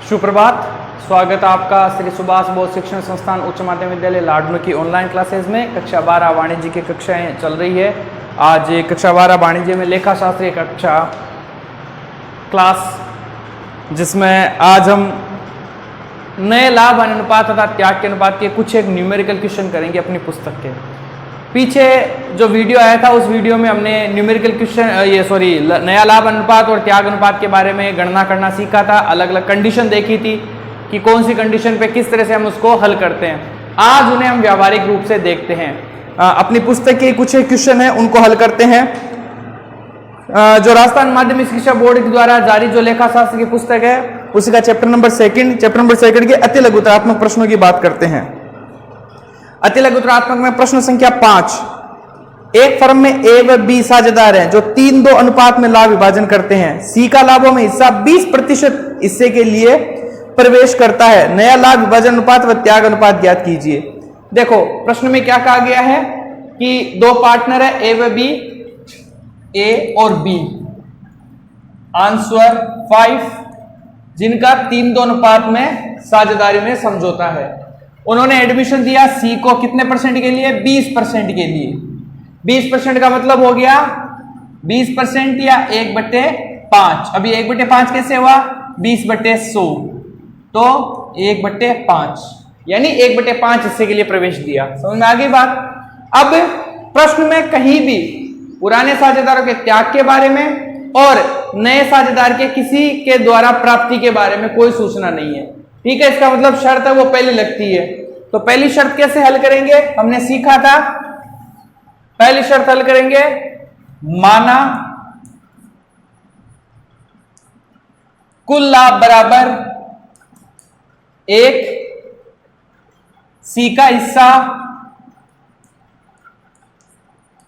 सुप्रभात। स्वागत है आपका श्री सुभाष बोस शिक्षण संस्थान उच्च माध्यमिक विद्यालय लाडनू की ऑनलाइन क्लासेज में। कक्षा 12 वाणिज्य की कक्षाएं चल रही है। आज कक्षा 12 वाणिज्य में लेखा शास्त्रीय कक्षा क्लास, जिसमें आज हम नए लाभ अनुपात तथा त्याग के अनुपात के कुछ एक न्यूमेरिकल क्वेश्चन करेंगे अपनी पुस्तक के। पीछे जो वीडियो आया था उस वीडियो में हमने न्यूमेरिकल क्वेश्चन नया लाभ अनुपात और त्याग अनुपात के बारे में गणना करना सीखा था। अलग अलग कंडीशन देखी थी कि कौन सी कंडीशन पे किस तरह से हम उसको हल करते हैं। आज उन्हें हम व्यावहारिक रूप से देखते हैं। अपनी पुस्तक के कुछ एक क्वेश्चन है उनको हल करते हैं। जो राजस्थान माध्यमिक शिक्षा बोर्ड के द्वारा जारी जो लेखा शास्त्र की पुस्तक है उसी का चैप्टर नंबर सेकंड के अति लघुतरात्मक प्रश्नों की बात करते हैं। अति लघुतरात्मक में प्रश्न संख्या 5। एक फर्म में ए व बी साझेदार हैं जो 3-2 अनुपात में लाभ विभाजन करते हैं। सी का लाभों में हिस्सा 20% हिस्से के लिए प्रवेश करता है। नया लाभ विभाजन अनुपात व त्याग अनुपात ज्ञात कीजिए। देखो प्रश्न में क्या कहा गया है कि दो पार्टनर है ए व बी, ए और बी, आंसर 5, जिनका 3-2 अनुपात में साझेदारी में समझौता है। उन्होंने एडमिशन दिया सी को कितने परसेंट के लिए? 20% के लिए। 20% का मतलब हो गया 20% या 1/5। अभी 1/5 कैसे हुआ? 20/100, तो 1/5 यानी 1/5 हिस्से के लिए प्रवेश दिया। समझ में आ गई बात? अब प्रश्न में कहीं भी पुराने साझेदारों के त्याग के बारे में और नए साझेदार के किसी के द्वारा प्राप्ति के बारे में कोई सूचना नहीं है। ठीक है, इसका मतलब शर्त है वो पहली लगती है। तो पहली शर्त कैसे हल करेंगे? हमने सीखा था। पहली शर्त हल करेंगे, माना कुल लाभ बराबर 1, सी का हिस्सा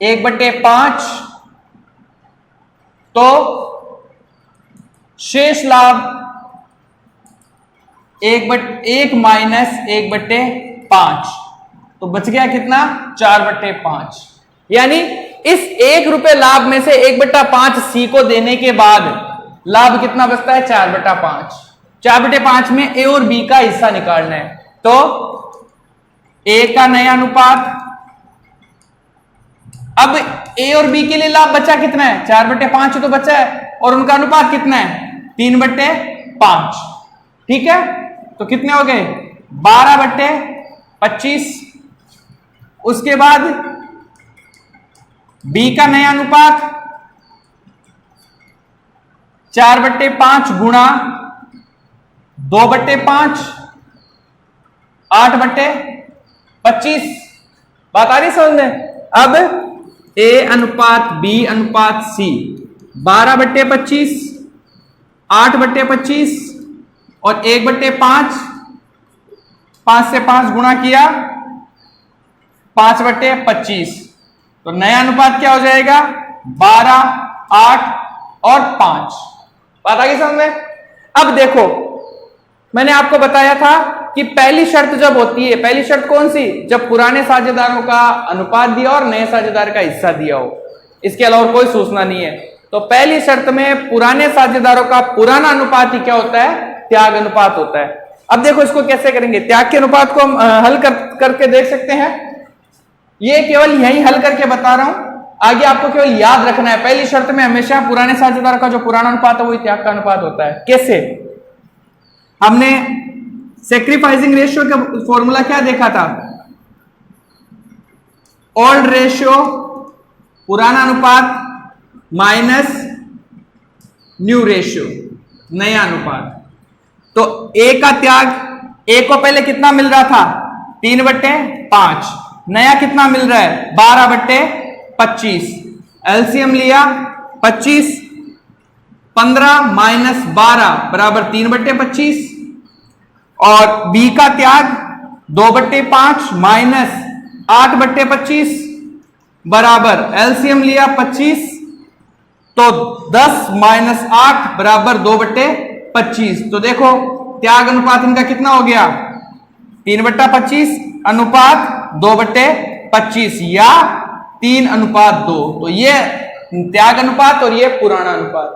1/5, तो शेष लाभ 1 माइनस 1/5, तो बच गया कितना? 4/5। यानी इस 1 रुपए लाभ में से 1/5 सी को देने के बाद लाभ कितना बचता है? 4/5। 4/5 में ए और बी का हिस्सा निकालना है। तो ए का नया अनुपात, अब ए और बी के लिए लाभ बचा कितना है? 4/5 तो बचा है, और उनका अनुपात कितना है? 3/5। ठीक है, तो कितने हो गए? 12/25। उसके बाद बी का नया अनुपात 4/5 गुणा 2/5, 8/25। बात आ रही समझ में? अब ए अनुपात बी अनुपात सी 12/25, 8/25 और 1/5, 5 से 5 गुणा किया 5/25, तो नया अनुपात क्या हो जाएगा? 12, 8 और 5। बात आ गई समझ में? अब देखो मैंने आपको बताया था कि पहली शर्त जब होती है, पहली शर्त कौन सी? जब पुराने साझेदारों का अनुपात दिया और नए साझेदार का हिस्सा दिया हो, इसके अलावा कोई सूचना नहीं है। तो पहली शर्त में पुराने साझेदारों का पुराना अनुपात ही क्या होता है? त्याग अनुपात होता है। अब देखो इसको कैसे करेंगे। त्याग के अनुपात को हम हल करके देख सकते हैं। ये केवल यही हल करके बता रहा हूं, आगे आपको केवल याद रखना है। पहली शर्त में हमेशा पुराने साझेदार का जो पुराना अनुपात है वही त्याग का अनुपात होता है। कैसे? हमने सैक्रिफाइसिंग रेशियो का फॉर्मूला क्या देखा था? ओल्ड रेशियो पुराना अनुपात माइनस न्यू रेशियो नया अनुपात। तो ए का त्याग, ए को पहले कितना मिल रहा था? 3/5। नया कितना मिल रहा है? 12/25। एलसीएम लिया 25, 15 माइनस 12 बराबर 3/25, और बी का त्याग 2/5 माइनस 8/25 बराबर एलसीएम लिया 25, तो 10 माइनस 8 बराबर 2/25। तो देखो त्याग अनुपात इनका कितना हो गया? 3/25 अनुपात 2/25 या 3:2। तो ये त्याग अनुपात और ये पुराना अनुपात।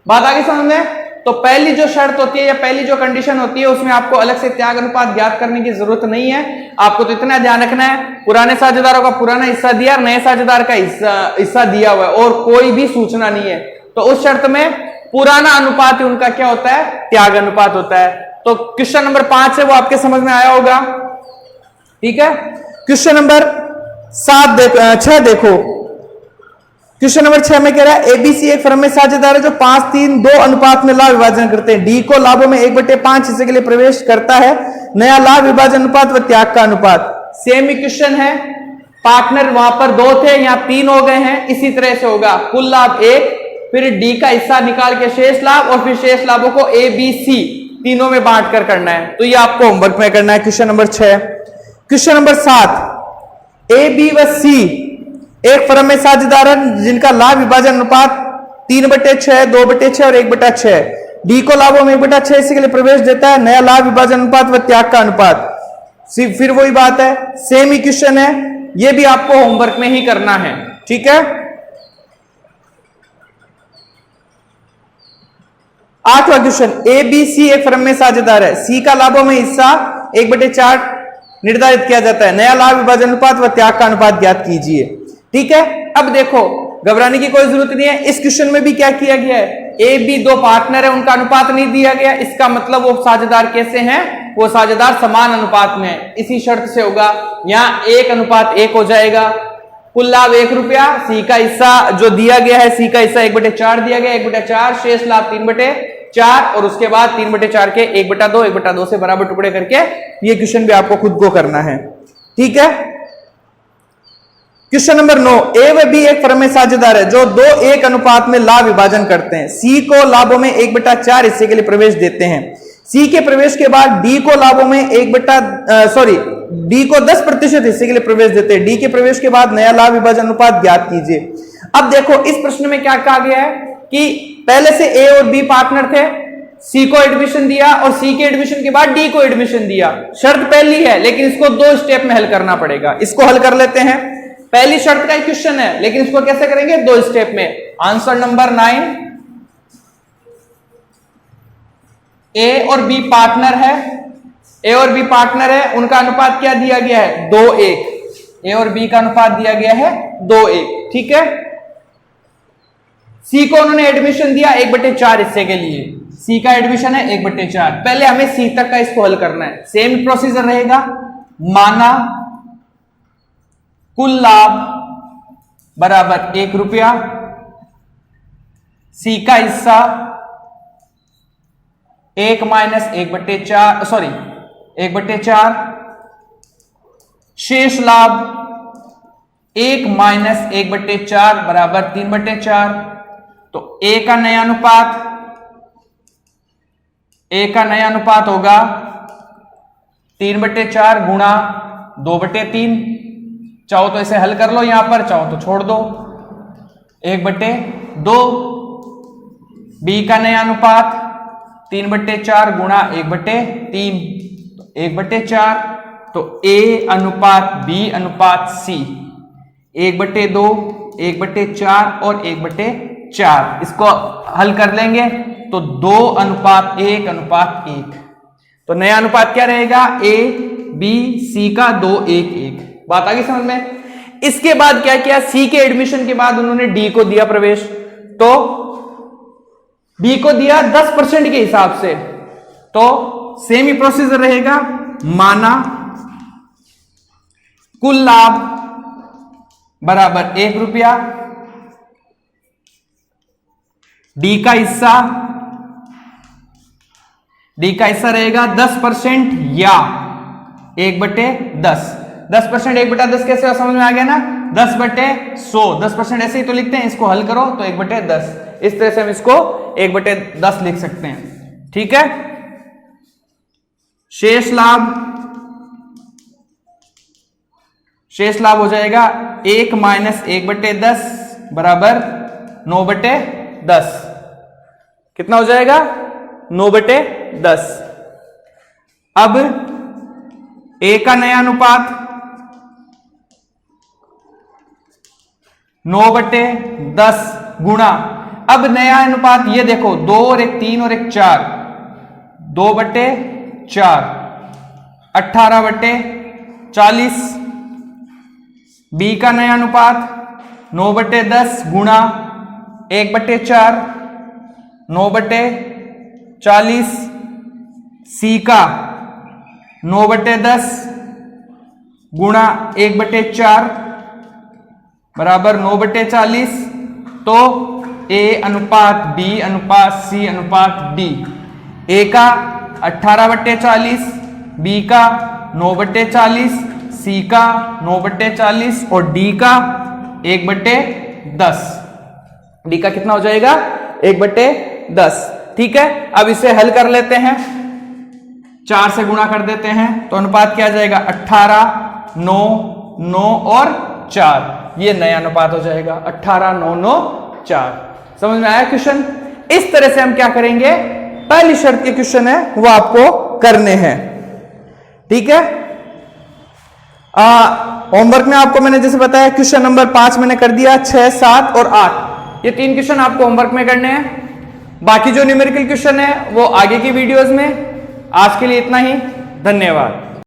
बात आगे समझ में? तो तो पहली जो शर्त होती है या पहली जो कंडीशन होती है उसमें आपको अलग से त्याग अनुपात ज्ञात करने की जरूरत नहीं है। आपको तो इतना ध्यान रखना है पुराने साझेदारों का पुराना हिस्सा दिया और नए साझेदार का हिस्सा दिया हुआ है और कोई भी सूचना नहीं है, तो उस शर्त में पुराना अनुपात उनका क्या होता है, त्याग अनुपात होता है। तो क्वेश्चन नंबर 5 है वो आपके समझ में आया होगा। ठीक है, क्वेश्चन नंबर 6 देखो। क्वेश्चन नंबर 6 में कह रहा है एबीसी एक फर्म में साझेदार है जो 5-3-2 अनुपात में लाभ विभाजन करते हैं। डी को लाभों में 1/5 हिस्से के लिए प्रवेश करता है। नया लाभ विभाजन अनुपात व त्याग का अनुपात। सेम इक्वेशन है, पार्टनर वहां पर 2 थे, यहां 3 हो गए हैं, इसी तरह से होगा कुल लाभ 1, फिर डी का हिस्सा निकाल के शेष लाभ और फिर शेष लाभों को ए बी सी तीनों में बांट कर करना है। तो ये आपको होमवर्क में करना है question number 6। Question number 7, A B व सी एक फर्म में साझेदार हैं जिनका लाभ विभाजन अनुपात 3/6, 2/6 और 1/6। डी को लाभों में 1/6 हिस्से के लिए प्रवेश देता है। नया लाभ विभाजन अनुपात व त्याग का अनुपात। फिर वही बात है, सेम इक्वेशन है, ये भी आपको होमवर्क में ही करना है। ठीक है, 8वां क्वेश्चन, ए बी सी एक फर्म में साझेदार है। सी का लाभों में हिस्सा 1/4 निर्धारित किया जाता है। नया लाभ विभाजन अनुपात व त्याग का अनुपात ज्ञात कीजिए। ठीक है, अब देखो घबराने की कोई जरूरत नहीं है। इस क्वेश्चन में भी क्या किया गया है, ए बी 2 पार्टनर है, उनका अनुपात नहीं दिया गया, इसका मतलब वो साझेदार कैसे हैं, वो साझेदार समान अनुपात में है। इसी शर्त से होगा, यहां 1:1 हो जाएगा। कुल लाभ 1 रुपया, सी का हिस्सा जो दिया गया है, सी का हिस्सा 1/4 दिया गया, 1/4, शेष लाभ 3/4 और उसके बाद 3/4 के 1/2, 1/2 से बराबर टुकड़े करके ये क्वेश्चन भी आपको खुद को करना है। ठीक है, क्वेश्चन नंबर 9, ए व बी एक फर्म में साझेदार है जो 2:1 अनुपात में लाभ विभाजन करते हैं। सी को लाभों में 1/4 हिस्से के लिए प्रवेश देते हैं। सी के प्रवेश के बाद डी को लाभों में डी को 10% हिस्से के लिए प्रवेश देते हैं। डी के प्रवेश के बाद नया लाभ विभाजन अनुपात ज्ञात कीजिए। अब देखो इस प्रश्न में क्या कहा गया है कि पहले से ए और बी पार्टनर थे, सी को एडमिशन दिया और सी के एडमिशन के बाद डी को एडमिशन दिया। शर्त पहली है लेकिन इसको 2 स्टेप में हल करना पड़ेगा। इसको हल कर लेते हैं। पहली शर्त का क्वेश्चन है लेकिन इसको कैसे करेंगे, 2 स्टेप में। आंसर नंबर 9, ए और बी पार्टनर है, ए और बी पार्टनर है, उनका अनुपात क्या दिया गया है, 2:1। ए और बी का अनुपात दिया गया है 2:1। ठीक है, सी को उन्होंने एडमिशन दिया 1/4 हिस्से के लिए, सी का एडमिशन है 1/4। पहले हमें सी तक का इसको हल करना है। सेम प्रोसीजर रहेगा, माना कुल लाभ बराबर 1 रुपया, सी का हिस्सा 1/4, शेष लाभ 1-1/4 बराबर 3/4। तो ए का नया अनुपात होगा 3/4 गुणा 2/3। चाहो तो इसे हल कर लो यहां पर, चाहो तो छोड़ दो, 1/2। बी का नया अनुपात 3/4 गुणा 1/3, तो 1/4। तो ए अनुपात बी अनुपात सी 1/2, 1/4 और 1/4। इसको हल कर लेंगे तो 2:1:1। तो नया अनुपात क्या रहेगा, ए बी सी का 2:1:1। बात आ गई समझ में। इसके बाद क्या किया, सी के एडमिशन के बाद उन्होंने डी को दिया प्रवेश, तो डी को दिया 10% के हिसाब से। तो सेम ही प्रोसीजर रहेगा, माना कुल लाभ बराबर 1 रुपया, डी का हिस्सा रहेगा 10% या 1/10। 10% 1/10 कैसे समझ में आ गया ना, 10/100। 10% ऐसे ही तो लिखते हैं, इसको हल करो तो 1/10। इस तरह से हम इसको 1/10 लिख सकते हैं। ठीक है, शेष लाभ हो जाएगा 1-1/10 बराबर 9/10। कितना हो जाएगा, 9/10। अब ए का नया अनुपात 9/10 गुणा अब नया अनुपात ये देखो, 2 और 1 3 और 1 4, 2/4, 18/40। बी का नया अनुपात 9/10 गुणा 1/4, 9/40। सी का 9/10 गुणा 1/4 बराबर 9/40। तो ए अनुपात बी अनुपात सी अनुपात डी। ए का 18/40, बी का 9/40, सी का 9/40 और डी का 1/10। डी का कितना हो जाएगा? 1/10। ठीक है, अब इसे हल कर लेते हैं, 4 से गुणा कर देते हैं तो अनुपात क्या आ जाएगा? 18, 9, 9 और 4। ये नया अनुपात हो जाएगा 18, 9, 9, 4। समझ में आया क्वेश्चन? इस तरह से हम क्या करेंगे, पहली शर्त के क्वेश्चन है वो आपको करने हैं। ठीक है, होमवर्क में आपको मैंने जैसे बताया क्वेश्चन नंबर 5 मैंने कर दिया, 6, 7 और 8। ये 3 क्वेश्चन आपको होमवर्क में करने हैं। बाकी जो न्यूमेरिकल क्वेश्चन है वो आगे की वीडियोस में। आज के लिए इतना ही, धन्यवाद।